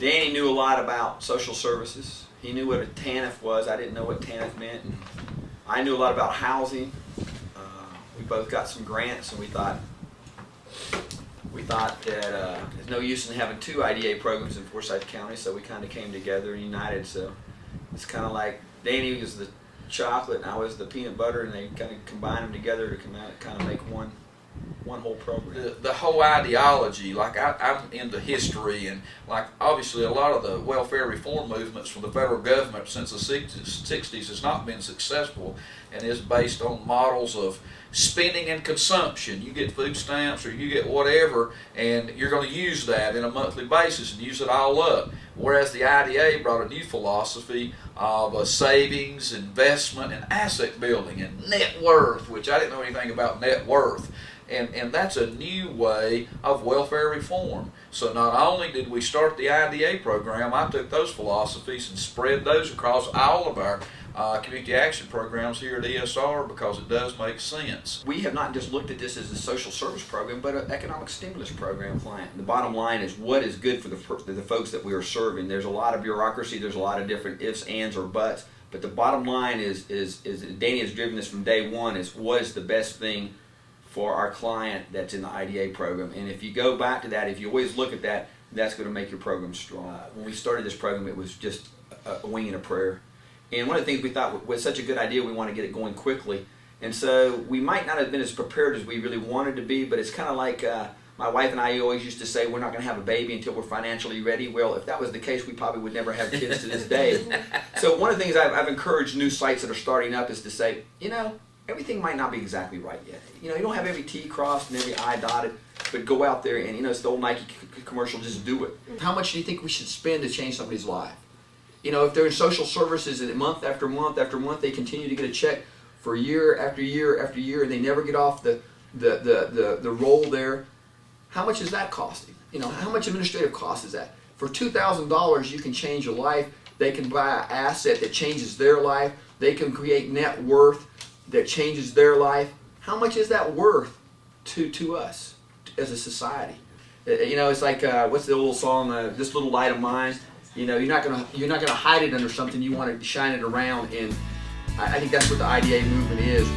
Danny knew a lot about social services. He knew what a TANF was. I didn't know what TANF meant. And I knew a lot about housing. We both got some grants, and we thought that there's no use in having two IDA programs in Forsyth County, so we kind of came together and united. So it's kind of like Danny was the chocolate and I was the peanut butter, and they kind of combined them together to kind of make one whole program. The whole ideology, like I'm into history, and like obviously a lot of the welfare reform movements from the federal government since the 60s has not been successful, and is based on models of spending and consumption. You get food stamps or you get whatever, and you're going to use that in a monthly basis and use it all up. Whereas the IDA brought a new philosophy of savings, investment, and asset building, and net worth, which I didn't know anything about net worth. And that's a new way of welfare reform. So not only did we start the IDA program, I took those philosophies and spread those across all of our community action programs here at ESR, because it does make sense. We have not just looked at this as a social service program, but an economic stimulus program client. The bottom line is what is good for the folks that we are serving. There's a lot of bureaucracy, there's a lot of different ifs, ands, or buts, but the bottom line is Danny has driven this from day one, is what is the best thing for our client that's in the IDA program. And if you go back to that, if you always look at that, that's going to make your program strong. When we started this program, it was just a wing and a prayer. And one of the things we thought was such a good idea, we want to get it going quickly. And so we might not have been as prepared as we really wanted to be, but it's kind of like my wife and I always used to say, we're not going to have a baby until we're financially ready. Well, if that was the case, we probably would never have kids to this day. So one of the things I've encouraged new sites that are starting up is to say, everything might not be exactly right yet. You don't have every T crossed and every I dotted, but go out there and, it's the old Nike commercial, just do it. How much do you think we should spend to change somebody's life? If they're in social services and month after month after month, they continue to get a check for year after year after year, and they never get off the roll there, how much is that costing? How much administrative cost is that? For $2,000, you can change a life. They can buy an asset that changes their life. They can create net worth that changes their life. How much is that worth to us as a society? It's like what's the old song? This little light of mine. You're not gonna hide it under something. You want to shine it around, and I think that's what the IDA movement is.